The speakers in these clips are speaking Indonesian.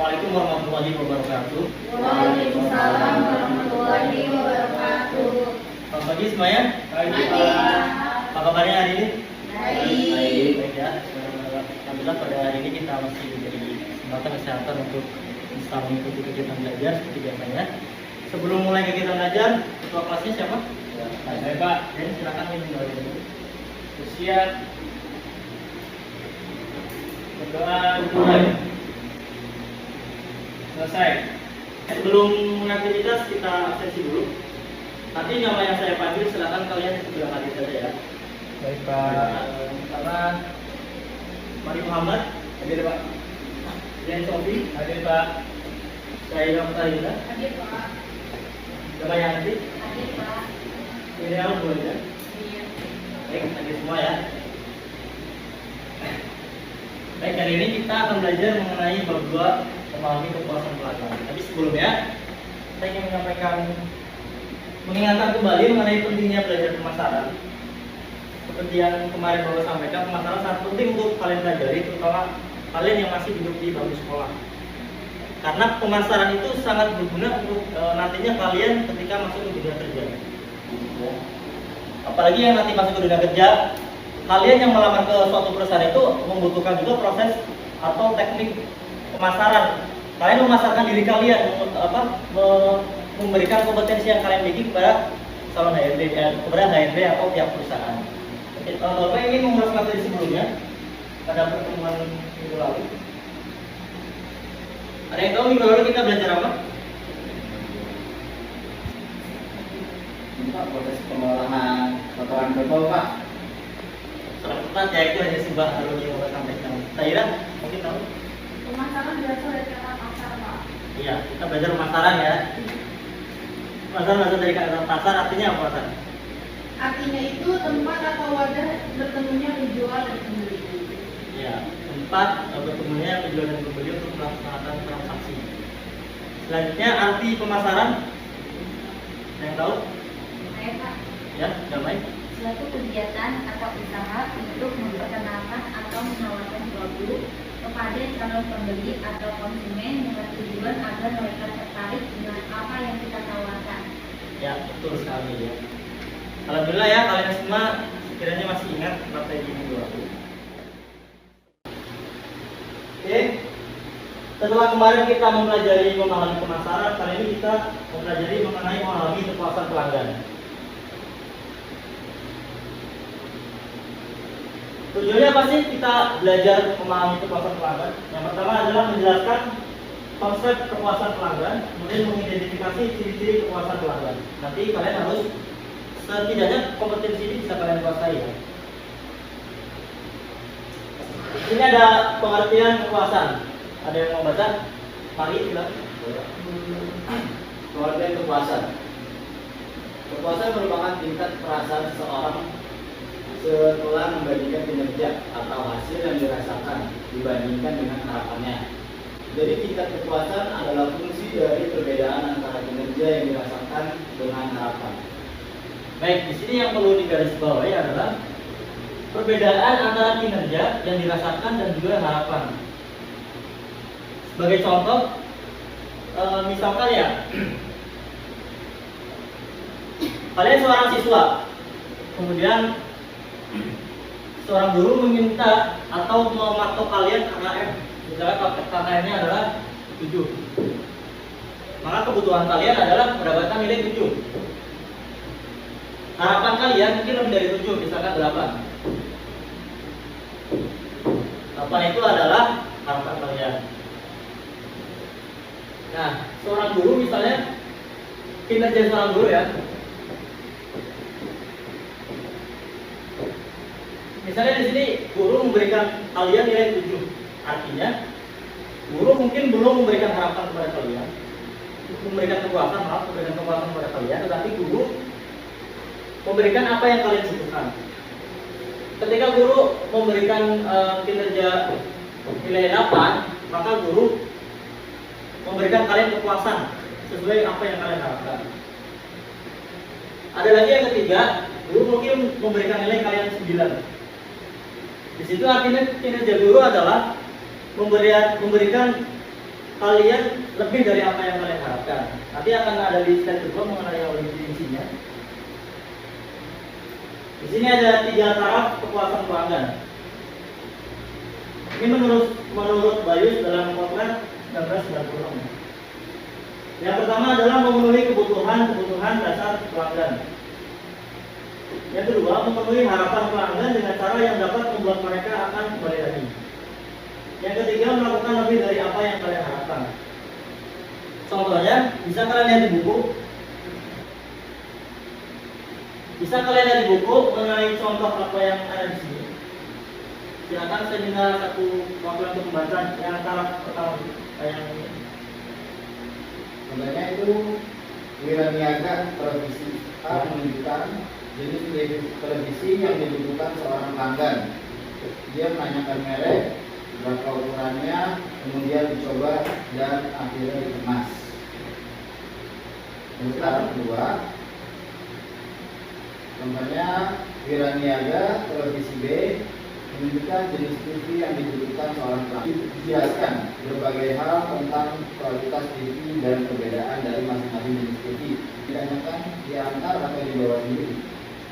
Assalamualaikum warahmatullahi wabarakatuh. Waalaikumsalam warahmatullahi wabarakatuh. Selamat pagi semuanya. Pagi. Apa kabarnya hari ini? Baik. Baik ya. Alhamdulillah pada hari ini kita masih diberi kesempatan kesehatan untuk bisa mengikuti kegiatan belajar seperti biasanya. Sebelum mulai kegiatan belajar, ketua kelasnya siapa? Saya Pak. Dan silakan minum dulu. Siap. Berdoa dimulai. Selesai. Sebelum aktivitas kita absensi dulu. Nanti nama yang saya panggil silakan kalian sebelah kali saja ya. Baik Pak. Pertama, Mari Muhammad, Hadir Pak. dan Sofi, Hadir Pak. saya Dr. Yuda, Hadir Pak. Bapak Yanti, Hadir Pak. Ideal boleh ya. Iya. Baik, hadir semua ya. Baik, kali ini kita akan belajar mengenai bab 2 memahami kepuasan pelanggan. Tapi sebelumnya, saya ingin mengingatkan kembali mengenai pentingnya belajar pemasaran. Seperti yang kemarin Bapak sampaikan, pemasaran sangat penting untuk kalian pelajari, terutama kalian yang masih duduk di bangku sekolah. Karena pemasaran itu sangat berguna untuk nantinya kalian ketika masuk ke dunia kerja. Apalagi yang nanti masuk ke dunia kerja, kalian yang melamar ke suatu perusahaan itu membutuhkan juga proses atau teknik pemasaran. Kalian memasarkan diri kalian, memberikan kompetensi yang kalian miliki kepada calon HRD, kepada HRD atau pihak perusahaan. Bapak ingin mengulas materi sebelumnya pada pertemuan minggu lalu. Ada yang tahu minggu lalu kita belajar apa? Pak, proses pengolahan kotoran kerbau Pak. Sangat tepat ya, itu hanya sebuah alur yang Bapak sampaikan. Taira, mungkin tahu? Pemasaran berasal dari kata pasar Pak. Iya, kita belajar pemasaran ya. Pemasaran berasal dari kata pasar, artinya apa pasar? Artinya itu tempat atau wadah bertemunya penjual dan pembeli. Ya, tempat bertemunya penjual dan pembeli untuk melaksanakan transaksi. Selanjutnya arti pemasaran, ada yang tahu? Saya Pak. Ya, damai. Suatu kegiatan atau usaha untuk memperkenalkan atau menawarkan produk kepada calon pembeli atau konsumen dengan tujuan agar mereka tertarik dengan apa yang kita tawarkan. Ya, betul sekali ya. Alhamdulillah ya, kalian semua sekiranya masih ingat materi minggu lalu. Oke, setelah kemarin kita mempelajari memahami pemasaran, kali ini kita mempelajari mengenai memahami kepuasan pelanggan. Tujuannya apa sih kita belajar memahami kepuasan pelanggan? Yang pertama adalah menjelaskan konsep kepuasan pelanggan, kemudian mengidentifikasi ciri-ciri kepuasan pelanggan. Nanti kalian harus setidaknya kompetensi ini bisa kalian kuasai ya. Ini ada pengertian kepuasan. Ada yang mau baca? Mari silakan. Pengertian kepuasan. Kepuasan merupakan tingkat perasaan seseorang setelah membandingkan kinerja atau hasil yang dirasakan dibandingkan dengan harapannya. Jadi tingkat kepuasan adalah fungsi dari perbedaan antara kinerja yang dirasakan dengan harapan. Baik, di sini yang perlu digarisbawahi adalah perbedaan antara kinerja yang dirasakan dan juga harapan. Sebagai contoh, misalkan ya, kalian seorang siswa, kemudian seorang guru meminta atau mematok kalian KKM, misalnya KKM-nya adalah 7. Maka kebutuhan kalian adalah mendapatkan nilai 7. Harapan kalian mungkin lebih dari 7, misalkan 8. 8 itu adalah harapan kalian. Nah, seorang guru misalnya, kinerja seorang guru ya, misalnya di sini guru memberikan kalian nilai 7. Artinya guru mungkin belum memberikan harapan kepada kalian, memberikan kepuasan kepada kalian, tetapi guru memberikan apa yang kalian butuhkan. Ketika guru memberikan kinerja nilai 8, maka guru memberikan kalian kepuasan sesuai apa yang kalian harapkan. Ada lagi yang ketiga, guru mungkin memberikan nilai kalian 9. Di situ artinya kinerja guru adalah memberikan kalian lebih dari apa yang kalian harapkan. Nanti akan ada di slide kedua mengenai yang lebih intinya. Di sini ada 3 taraf kepuasan pelanggan. Ini menurut Bayus dalam Kotlet 1996. Yang pertama adalah memenuhi kebutuhan dasar pelanggan. Yang kedua, memenuhi harapan pelanggan dengan cara yang dapat membuat mereka akan kembali lagi. Yang ketiga, melakukan lebih dari apa yang kalian harapkan. Contohnya, bisa kalian lihat di buku. Bisa kalian lihat di buku mengenai contoh apa yang ada di sini. Silakan saya minta satu waktu untuk membaca yang taraf pertama yang ini. Sebenarnya itu wiraniaga televisi A menunjukkan jenis televisi yang dibutuhkan seorang pelanggan. Dia menanyakan merek, berapa ukurannya, kemudian dicoba dan akhirnya dikemas. Yang kedua, contohnya wiraniaga televisi B menunjukkan jenis TV yang dibutuhkan seorang pelanggan. Dijelaskan berbagai hal tentang kualitas TV dan perbedaan dari masing-masing jenis TV. Ditanyakan diantar atau dibawa sendiri.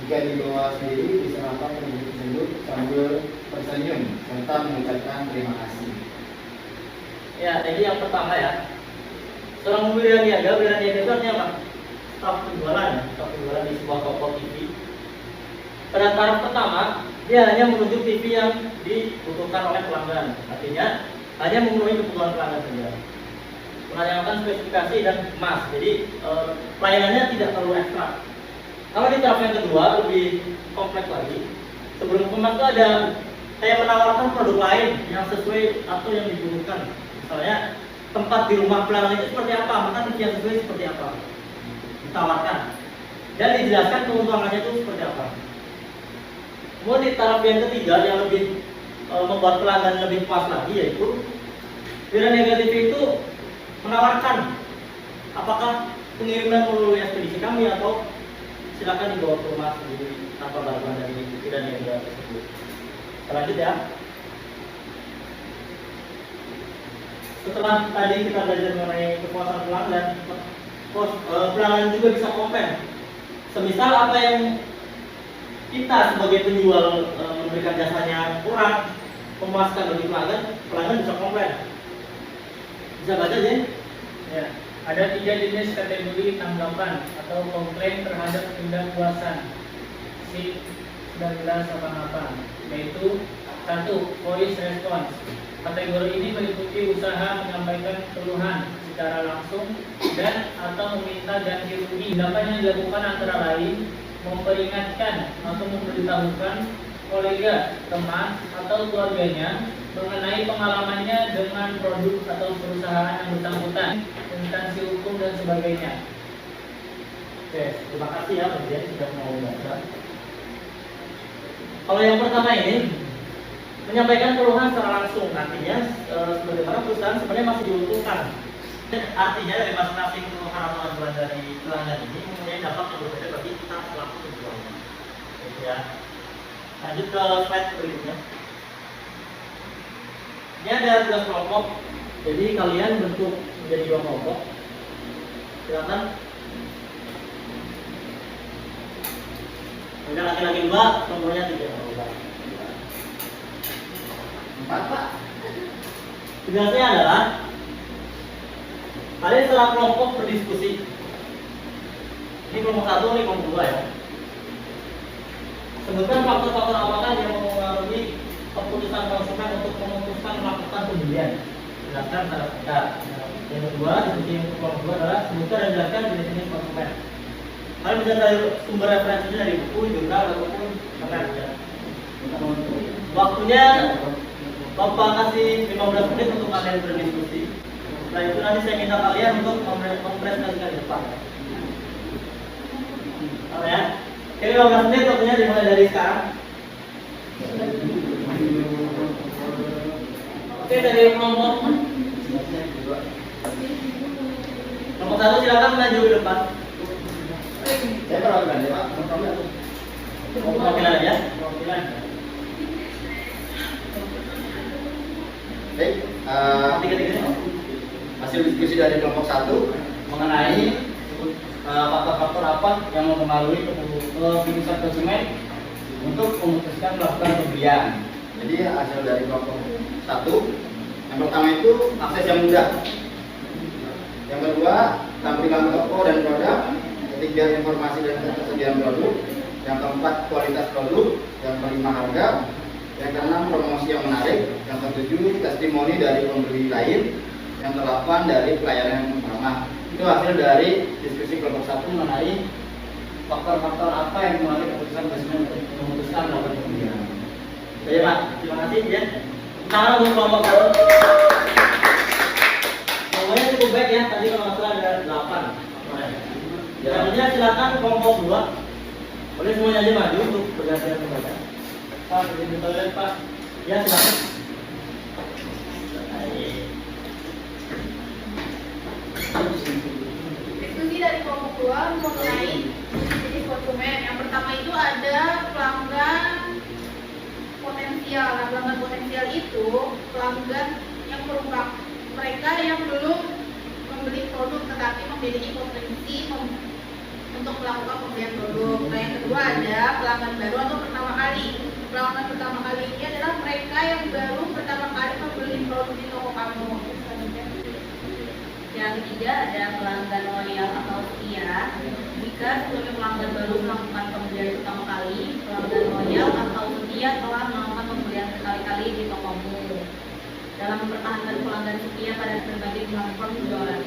Jika dibawa sendiri, diserahkan penunjuk tersebut sambil tersenyum serta mengucapkan terima kasih. Ya, jadi yang pertama ya, seorang wiraniaga itu artinya apa? Staf penjualan di sebuah toko TV. Pada taraf pertama, dia hanya menunjuk TV yang dibutuhkan oleh pelanggan. Artinya hanya memenuhi kebutuhan pelanggan saja. Menanyakan spesifikasi dan kemas. Jadi pelayanannya tidak terlalu ekstra. Kalau di taraf yang kedua lebih kompleks lagi. Sebelum kemas itu ada kayak menawarkan produk lain yang sesuai atau yang dibutuhkan. Misalnya tempat di rumah pelanggan itu seperti apa, maka TV yang sesuai seperti apa. Ditawarkan dan dijelaskan keuntungannya itu seperti apa. Kemudian di taraf yang ketiga yang lebih membuat pelanggan lebih puas lagi, yaitu wiraniaga TV itu menawarkan apakah pengiriman melalui ekspedisi kami atau silakan dibawa ke rumah sendiri tanpa bantuan dari wiraniaga tersebut. Lanjut ya. Setelah tadi kita belajar mengenai kepuasan pelanggan, pelanggan juga bisa komplain. Semisal apa yang kita sebagai penjual memberikan jasanya kurang memuaskan bagi pelanggan bisa komplain. Bisa baca Jen? Ya, ada 3 jenis kategori tanggapan atau komplain terhadap ketidakpuasan SIP 1988, yaitu 1. Voice response. Kategori ini meliputi usaha menyampaikan keluhan secara langsung dan atau meminta ganti rugi. Tindakan yang dilakukan antara lain memperingatkan atau memberitahukan kolega, teman, atau keluarganya mengenai pengalamannya dengan produk atau perusahaan yang bersangkutan, instansi hukum dan sebagainya. Oke, terima kasih ya Mas Jen sudah mau baca. Kalau yang pertama ini menyampaikan keluhan secara langsung, artinya sebagaimana perusahaan sebenarnya masih diuntungkan. Artinya dari masing-masing keluhan atau aduan dari pelanggan ini mempunyai dampak yang berbeda bagi kita pelaku penjualnya. Ya. Lanjut ke slide berikutnya. Ini ada 12 kelompok. Jadi kalian bentuk menjadi 2 kelompok. Silakan. Ada laki-laki 2, nomornya 3. 4 Pak. Tugasnya adalah kalian setelah kelompok berdiskusi. Ini kelompok 1, ini kelompok 2 ya. Sebutkan faktor-faktor apakah yang mempengaruhi keputusan konsumen untuk memutuskan melakukan pembelian. Jelaskan pada kita. Yang kedua, diskusi yang kelompok 2 adalah sebutkan dan jelaskan jenis-jenis konsumen. Kalian bisa cari sumber referensinya dari buku, jurnal, ataupun internet ya. Waktunya Bapak kasih 15 menit untuk kalian berdiskusi. Setelah itu nanti saya minta kalian untuk mempresentasikan di depan. Oke ya. Oke, 15 menit waktunya dimulai dari sekarang. Oke, dari kelompok 1 silakan maju ke depan. Saya perwakilan ya Pak. Perwakilan aja. Baik, Tiga-tiganya. hasil diskusi dari kelompok 1 mengenai faktor-faktor apa yang mempengaruhi keputusan konsumen untuk memutuskan melakukan pembelian. Jadi hasil dari kelompok 1, yang pertama itu akses yang mudah, yang kedua tampilan toko dan produk, ketiga informasi dan ketersediaan produk, yang keempat kualitas produk, yang kelima harga, yang keenam promosi yang menarik, yang ketujuh testimoni dari pembeli lain, yang kedelapan dari pelayanan yang ramah. Itu hasil dari diskusi kelompok 1 mengenai faktor-faktor apa yang mempengaruhi keputusan konsumen untuk memutuskan melakukan pembelian. Oke Pak, terima kasih ya. Sekarang untuk kelompok 1. Nomornya cukup baik ya, tadi kalau nggak salah ada 8. Selanjutnya silakan kelompok 2. Boleh semuanya aja maju untuk bergantian membaca. Pak, izin toilet Pak. Ya silakan. Diskusi dari kelompok 2 mengenai jenis konsumen. Yang pertama itu ada pelanggan potensial. Nah, pelanggan potensial itu pelanggan yang merupakan mereka yang belum membeli produk tetapi memiliki potensi untuk melakukan pembelian produk. Nah, yang kedua ada pelanggan baru atau pertama kali. Pelanggan pertama kali ini adalah mereka yang baru pertama kali membeli produk di toko kamu. Yang ketiga ada pelanggan loyal atau setia. Jika sebelumnya pelanggan baru melakukan pembelian pertama kali, pelanggan loyal atau setia telah melakukan pembelian berkali-kali di tokomu. Dalam mempertahankan pelanggan setia pada berbagai platform penjualan.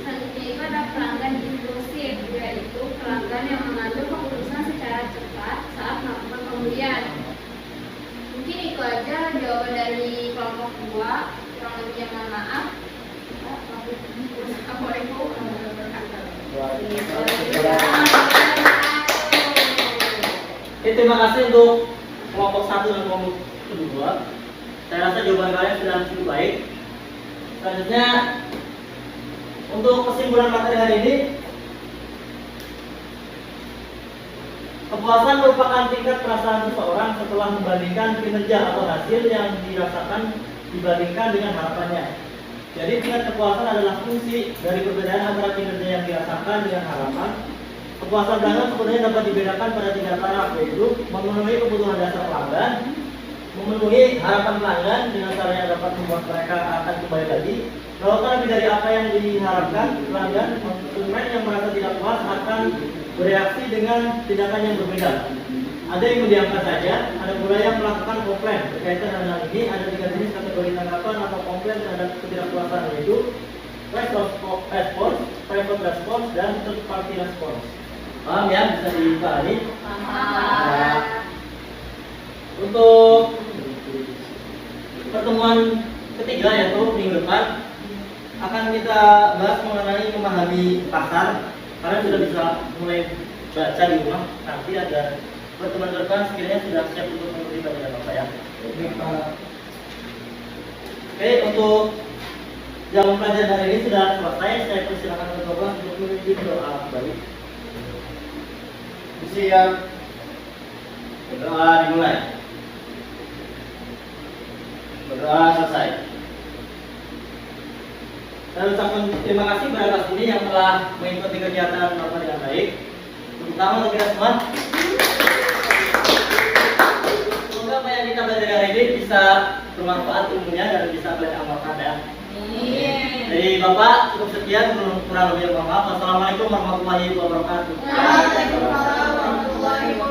Selanjutnya itu ada pelanggan impulsif, yaitu pelanggan yang mengambil keputusan secara cepat saat melakukan pembelian. Mungkin itu aja jawaban dari kelompok 2. Kurang lebihnya mohon maaf. Assalamualaikum warahmatullahi wabarakatuh. Terima kasih untuk kelompok 1 dan kelompok 2. Saya rasa jawaban kalian sudah cukup baik. Selanjutnya untuk kesimpulan materi hari ini, kepuasan merupakan tingkat perasaan seseorang setelah membandingkan kinerja atau hasil yang dirasakan dibandingkan dengan harapannya. Jadi tingkat kepuasan adalah fungsi dari perbedaan antara kinerja yang dirasakan dengan harapan. Kepuasan pelanggan sebenarnya dapat dibedakan pada 3 taraf, yaitu memenuhi kebutuhan dasar pelanggan, memenuhi harapan pelanggan dengan cara yang dapat membuat mereka akan kembali lagi, melakukan lebih dari apa yang diharapkan pelanggan. Konsumen yang merasa tidak puas akan bereaksi dengan tindakan yang berbeda. Ada yang mendiamkan saja, ada pula yang melakukan komplain. Berkaitan dengan hal ini, ada 3 jenis kategori tanggapan atau komplain terhadap ketidakpuasan, yaitu request response, private response, dan third party response. Paham ya? Bisa dipahami? Nah, untuk pertemuan ketiga yaitu minggu depan akan kita bahas mengenai memahami pasar. Kalian sudah bisa mulai baca di rumah. Nanti ada pertemuan depan sekiranya sudah siap untuk mengikuti pelajaran Bapak ya. Oke, untuk jam pelajaran hari ini sudah selesai. Saya persilakan untuk Bapak untuk memimpin doa kembali. Siap. Berdoa dimulai. Berdoa selesai. Saya ucapkan terima kasih kepada kelas ini yang telah mengikuti kegiatan Bapak dengan baik. Terutama untuk kita semua. Semoga apa yang kita belajar hari ini bisa bermanfaat ilmunya dan bisa kalian amalkan ya. Dari Bapak cukup sekian, kurang lebih mohon maaf. Wassalamualaikum warahmatullahi wabarakatuh. Waalaikumsalam warahmatullahi wabarakatuh.